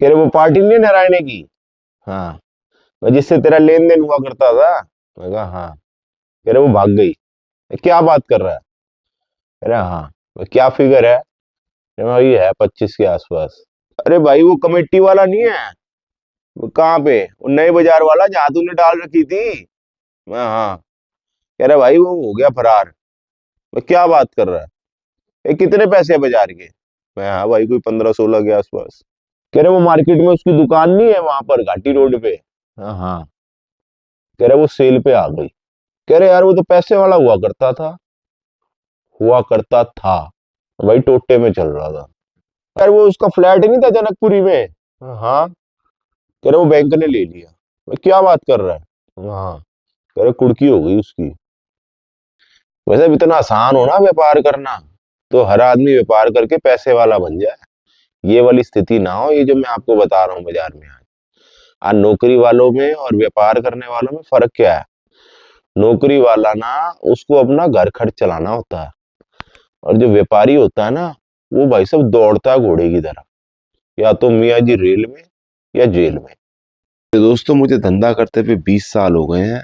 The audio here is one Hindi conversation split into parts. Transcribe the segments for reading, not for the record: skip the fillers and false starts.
कह रहे वो पार्टी नहीं है नारायण की। हाँ, मैं जिससे तेरा लेन देन हुआ करता था। मैं कहा हाँ। कह रहे वो भाग गई। मैं, क्या बात कर रहा है? कह रहा हाँ। मैं, क्या फिगर है? कह रहा, ये है 25 के आसपास। अरे भाई वो कमेटी वाला नहीं है? वो कहाँ पे? वो नए बाजार वाला जहाँ तूने डाल रखी थी। मैं हाँ। कह रहा भाई वो हो गया फरार। मैं, क्या बात कर रहा है? ये कितने पैसे है बाजार के? मैं हाँ भाई कोई 15-16 के आसपास। कह रहे वो मार्केट में उसकी दुकान नहीं है वहां पर घाटी रोड पे? हाँ हाँ। कह रहे वो सेल पे आ गई। कह रहे यार वो तो पैसे वाला हुआ करता था। हुआ करता था। भाई टोटे में चल रहा था। यार वो उसका फ्लैट नहीं था जनकपुरी में? हाँ। कह रहे वो बैंक ने ले लिया। मैं, क्या बात कर रहा है? हाँ। कह रहे कुड़की हो गई उसकी। वैसे भी इतना आसान हो ना व्यापार करना, तो हर आदमी व्यापार करके पैसे वाला बन जाए। ये वाली स्थिति ना हो, ये जो मैं आपको बता रहा हूँ बाजार में आज नौकरी वालों में और व्यापार करने वालों में फर्क क्या है? नौकरी वाला ना, उसको अपना घर खर्च चलाना होता है। और जो व्यापारी होता है ना, वो भाई सब दौड़ता है घोड़े की तरह। या तो मियाँ जी रेल में या जेल में। तो दोस्तों मुझे धंधा करते हुए 20 साल हो गए हैं।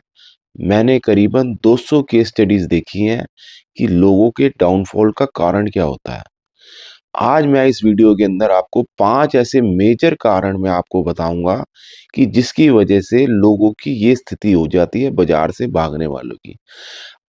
मैंने करीबन 200 केस स्टडीज देखी हैं कि लोगों के डाउनफॉल का कारण क्या होता है। आज मैं इस वीडियो के अंदर आपको 5 ऐसे मेजर कारण मैं आपको बताऊंगा कि जिसकी वजह से लोगों की ये स्थिति हो जाती है बाजार से भागने वालों की।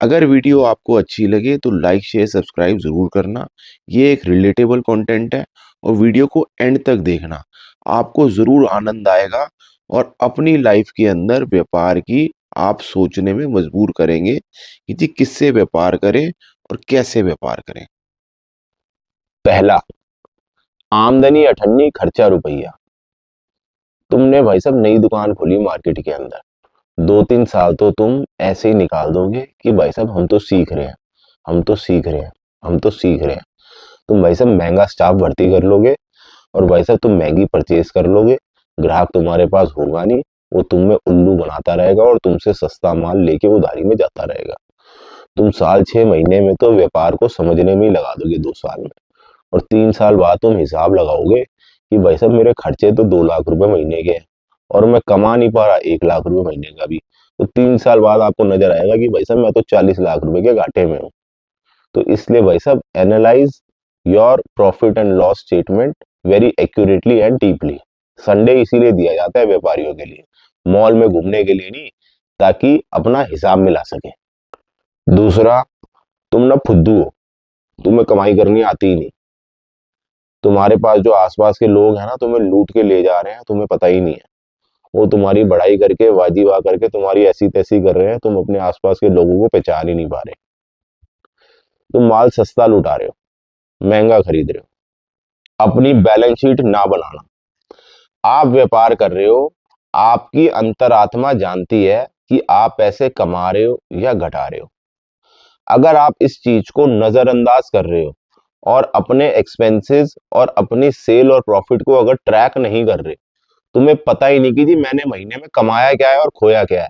अगर वीडियो आपको अच्छी लगे तो लाइक शेयर सब्सक्राइब जरूर करना। ये एक रिलेटेबल कंटेंट है और वीडियो को एंड तक देखना। आपको जरूर आनंद आएगा और अपनी लाइफ के अंदर व्यापार की आप सोचने में मजबूर करेंगे कि जी किससे व्यापार करें और कैसे व्यापार करें। पहला, आमदनी अठन्नी खर्चा रुपया। तुमने भाई साहब नई दुकान खोली मार्केट के अंदर, 2-3 साल तो तुम ऐसे ही निकाल दोगे कि भाई साहब हम तो सीख रहे हैं, हम तो सीख रहे हैं, हम तो सीख रहे हैं। तुम भाई साहब महंगा स्टाफ भर्ती कर लोगे और भाई साहब तुम महंगी परचेज कर लोगे। ग्राहक तुम्हारे पास होगा नहीं, वो तुम्हें उल्लू बनाता रहेगा और तुमसे सस्ता माल लेके उधारी में जाता रहेगा। तुम साल 6 महीने में तो व्यापार को समझने में ही लगा दोगे, 2 साल में। और 3 साल बाद तुम हिसाब लगाओगे कि भाई साहब मेरे खर्चे तो 2 लाख रुपए महीने के हैं और मैं कमा नहीं पा रहा 1 लाख रुपए महीने का भी। तो 3 साल बाद आपको नजर आएगा कि भाई साहब मैं तो 40 लाख रुपए के घाटे में हूँ। तो इसलिए भाई साहब analyse your profit and loss statement very accurately and deeply. Sunday इसीलिए दिया जाता है व्यापारियों के लिए, मॉल में घूमने के लिए नहीं, ताकि अपना हिसाब मिला सके। दूसरा, तुम ना फुद्दू हो, तुम्हें कमाई करनी आती ही नहीं। तुम्हारे पास जो आसपास के लोग हैं ना, तुम्हें लूट के ले जा रहे हैं, तुम्हें पता ही नहीं है। वो तुम्हारी बढ़ाई करके वाजी वाह करके तुम्हारी ऐसी तैसी कर रहे हैं, तुम अपने आसपास के लोगों को पहचान ही नहीं पा रहे। तुम माल सस्ता लुटा रहे हो, महंगा खरीद रहे हो। अपनी बैलेंस शीट ना बनाना। आप व्यापार कर रहे हो, आपकी अंतरात्मा जानती है कि आप पैसे कमा रहे हो या घटा रहे हो। अगर आप इस चीज को नजरअंदाज कर रहे हो और अपने एक्सपेंसेस और अपनी सेल और प्रॉफिट को अगर ट्रैक नहीं कर रहे, तुम्हें पता ही नहीं कि जी मैंने महीने में कमाया क्या है और खोया क्या है,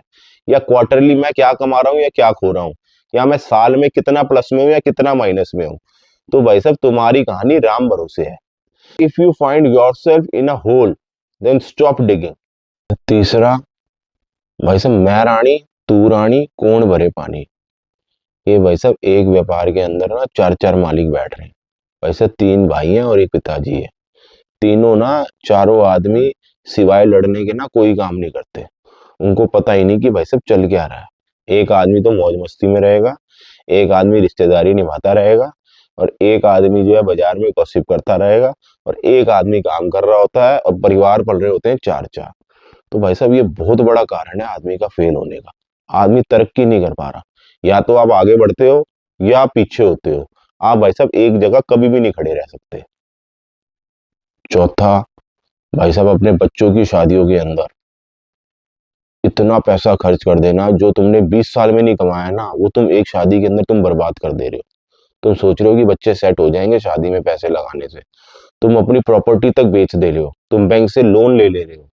या क्वार्टरली मैं क्या कमा रहा हूँ या क्या खो रहा हूँ, या मैं साल में कितना प्लस में हूँ या कितना माइनस में हूँ, तो भाई साहब तुम्हारी कहानी राम भरोसे है। If you find yourself in a hole, then stop digging. तीसरा, भाई साहब मैं रानी तू रानी कौन भरे पानी। ये भाई साहब एक व्यापार के अंदर ना चार चार मालिक बैठ रहे हैं। भाई साहब 3 भाई हैं और एक पिताजी है। तीनों ना, चारों आदमी सिवाय लड़ने के ना कोई काम नहीं करते। उनको पता ही नहीं कि भाई साहब चल क्या रहा है। एक आदमी तो मौज मस्ती में रहेगा, एक आदमी रिश्तेदारी निभाता रहेगा, और एक आदमी जो है बाजार में गॉसिप करता रहेगा, और एक आदमी काम कर रहा होता है और परिवार पल रहे होते हैं 4-4। तो भाई साहब ये बहुत बड़ा कारण है आदमी का फेल होने का। आदमी तरक्की नहीं कर पा रहा। या तो आप आगे बढ़ते हो या आप पीछे होते हो। आप भाई साहब एक जगह कभी भी नहीं खड़े रह सकते। चौथा, भाई साहब अपने बच्चों की शादियों के अंदर इतना पैसा खर्च कर देना जो तुमने 20 साल में नहीं कमाया ना, वो तुम एक शादी के अंदर तुम बर्बाद कर दे रहे हो। तुम सोच रहे हो कि बच्चे सेट हो जाएंगे शादी में पैसे लगाने से, तुम अपनी प्रॉपर्टी तक बेच दे रहे हो, तुम बैंक से लोन ले ले रहे हो।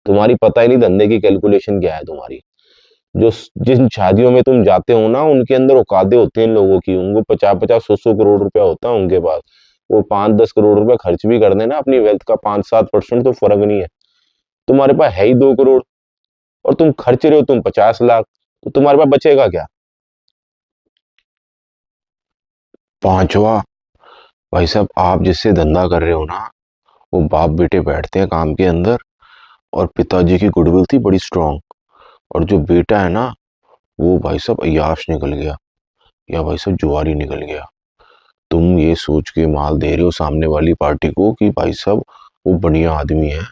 तुम्हारी पता ही नहीं धंधे की कैलकुलेशन क्या है तुम्हारी। जो जिन शादियों में तुम जाते हो ना, उनके अंदर औकातें होती हैं लोगों की, उनको 50-50 100-100 करोड़ रुपया होता है उनके पास। वो 5-10 करोड़ रुपए खर्च भी कर देना अपनी वेल्थ का 5-7% तो फर्क नहीं है। तुम्हारे पास है ही 2 करोड़ और तुम खर्च रहे हो तुम 50 लाख, तो तुम्हारे पास बचेगा क्या? पांचवा, भाई साहब आप जिससे धंधा कर रहे हो ना, वो बाप बेटे बैठते हैं काम के अंदर, और पिताजी की गुडविल थी बड़ी स्ट्रांग, और जो बेटा है ना, वो भाई साहब अय्याश निकल गया, या भाई साहब जुआरी निकल गया। तुम ये सोच के माल दे रहे हो सामने वाली पार्टी को कि भाई साहब वो बढ़िया आदमी है,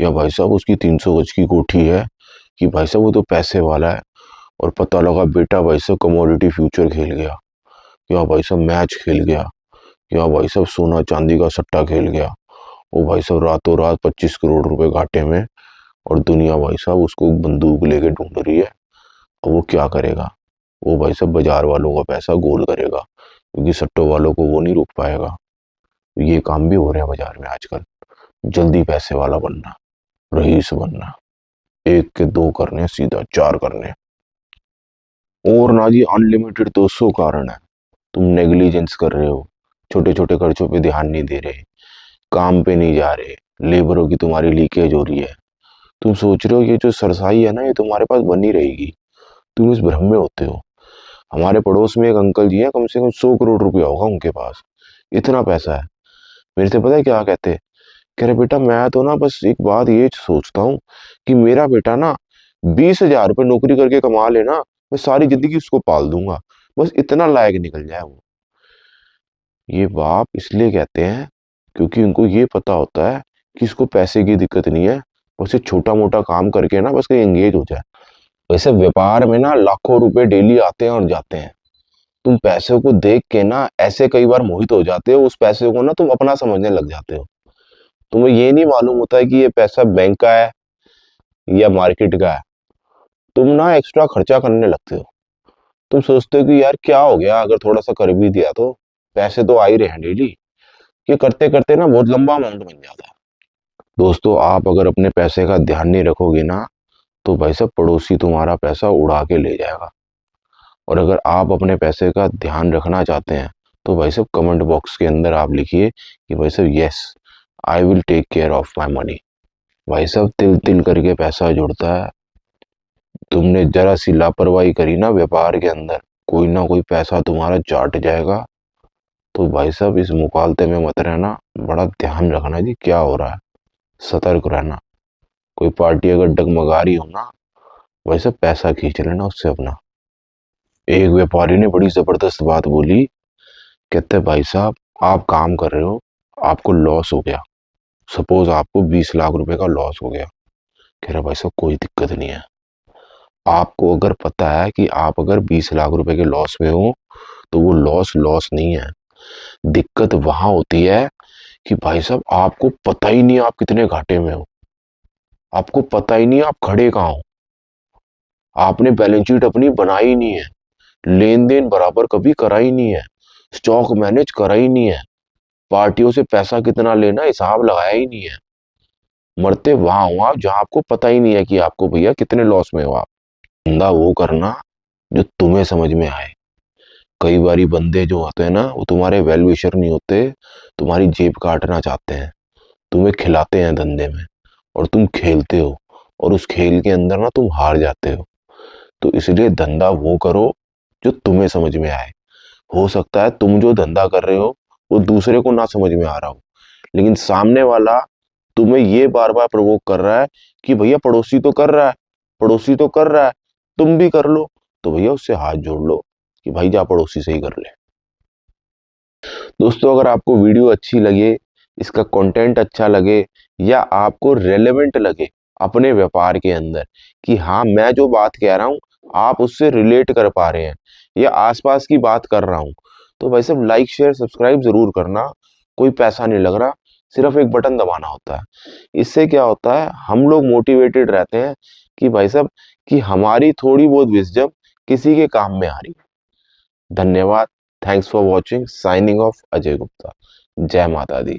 या भाई साहब उसकी 300 गज की कोठी है, कि भाई साहब वो तो पैसे वाला है, और पता लगा बेटा भाई साहब कमोडिटी फ्यूचर खेल गया, या भाई साहब मैच खेल गया, या भाई साहब सोना चांदी का सट्टा खेल गया, वो भाई साहब रातों रात 25 करोड़ रुपए घाटे में, और दुनिया भाई साहब उसको बंदूक लेके ढूंढ रही है। अब वो क्या करेगा? वो भाई साहब बाजार वालों का पैसा गोल करेगा, क्योंकि सट्टों वालों को वो नहीं रोक पाएगा। ये काम भी हो रहे हैं बाजार में आजकल, जल्दी पैसे वाला बनना, रईस बनना, एक के दो करने सीधा चार करने। और ना जी अनलिमिटेड 200 कारण है। तुम नेग्लिजेंस कर रहे हो, छोटे छोटे खर्चों पे ध्यान नहीं दे रहे, काम पे नहीं जा रहे, लेबरों की तुम्हारी लीकेज हो रही है। तुम सोच रहे हो ये जो सरसाई है ना ये तुम्हारे पास बनी रहेगी, तुम इस भ्रम में होते हो। हमारे पड़ोस में एक अंकल जी हैं, कम से कम 100 करोड़ रुपया होगा उनके पास, इतना पैसा है। मेरे से पता है क्या कहते? कह रहे बेटा मैं तो ना बस एक बात ये सोचता हूँ कि मेरा बेटा ना 20,000 रुपये नौकरी करके कमा लेना, मैं सारी जिंदगी उसको पाल दूंगा, बस इतना लायक निकल जाए वो। ये बाप इसलिए कहते हैं क्योंकि उनको ये पता होता है कि इसको पैसे की दिक्कत नहीं है, बस ये छोटा मोटा काम करके ना बस कहीं एंगेज हो जाए। वैसे व्यापार में ना लाखों रुपए डेली आते हैं और जाते हैं। तुम पैसे को देख के ना ऐसे कई बार मोहित हो जाते हो, उस पैसे को ना तुम अपना समझने लग जाते हो। तुम्हें ये नहीं मालूम होता है कि ये पैसा बैंक का है या मार्केट का है। तुम ना एक्स्ट्रा खर्चा करने लगते हो। तुम सोचते हो कि यार क्या हो गया अगर थोड़ा सा कर भी दिया तो, पैसे तो आ ही रहे हैं डेली। ये करते करते ना बहुत लंबा अमाउंट बन जाता है। दोस्तों आप अगर अपने पैसे का ध्यान नहीं रखोगे ना, तो भाई साहब पड़ोसी तुम्हारा पैसा उड़ा के ले जाएगा। और अगर आप अपने पैसे का ध्यान रखना चाहते हैं, तो भाई साहब कमेंट बॉक्स के अंदर आप लिखिए कि भाई साहब yes I will take care of my money. भाई साहब तिल तिल करके पैसा जुड़ता है। तुमने जरा सी लापरवाही करी ना व्यापार के अंदर, कोई ना कोई पैसा तुम्हारा चाट जाएगा। तो भाई साहब इस मुकालते में मत रहना, बड़ा ध्यान रखना जी क्या हो रहा है, सतर्क रहना। कोई पार्टी अगर डगमगा रही हो ना, भाई साहब पैसा खींच लेना उससे अपना। एक व्यापारी ने बड़ी जबरदस्त बात बोली, कहते भाई साहब आप काम कर रहे हो, आपको लॉस हो गया, सपोज आपको 20 लाख रुपए का लॉस हो गया। कह रहा भाई साहब कोई दिक्कत नहीं है, आपको अगर पता है कि आप अगर 20 लाख रुपए के लॉस में हो, तो वो लॉस लॉस नहीं है। दिक्कत वहां होती है कि भाई साहब आपको पता ही नहीं आप कितने घाटे में हो, आपको पता ही नहीं आप खड़े कहाँ हो, आपने बैलेंस शीट अपनी बनाई नहीं है, लेन देन बराबर कभी करा ही नहीं है, स्टॉक मैनेज करा ही नहीं है, पार्टियों से पैसा कितना लेना हिसाब लगाया ही नहीं है। मरते वहां हो आप जहां आपको पता ही नहीं है कि आपको भैया कितने लॉस में हो आप। धंधा वो करना जो तुम्हें समझ में आए। कई बारी बंदे जो होते हैं ना वो तुम्हारे वेल विशर नहीं होते, तुम्हारी जेब काटना चाहते हैं, तुम्हें खिलाते हैं धंधे में, और तुम खेलते हो, और उस खेल के अंदर ना तुम हार जाते हो। तो इसलिए धंधा वो करो जो तुम्हें समझ में आए। हो सकता है तुम जो धंधा कर रहे हो वो दूसरे को ना समझ में आ रहा हो, लेकिन सामने वाला तुम्हें ये बार बार प्रवोक कर रहा है कि भैया पड़ोसी तो कर रहा है, पड़ोसी तो कर रहा है, तुम भी कर लो। तो भैया उससे हाथ जोड़ लो कि भाई जा पड़ोसी से ही कर ले। दोस्तों अगर आपको वीडियो अच्छी लगे, इसका कंटेंट अच्छा लगे, या आपको रेलेवेंट लगे अपने व्यापार के अंदर, कि हाँ मैं जो बात कह रहा हूँ आप उससे रिलेट कर पा रहे हैं, या आसपास की बात कर रहा हूँ, तो भाई साहब लाइक शेयर सब्सक्राइब जरूर करना। कोई पैसा नहीं लग रहा, सिर्फ एक बटन दबाना होता है। इससे क्या होता है हम लोग मोटिवेटेड रहते हैं कि भाई साहब कि हमारी थोड़ी बहुत विजडम किसी के काम में आ रही है। धन्यवाद। Thanks for watching. Signing off Ajay Gupta. जय माता दी।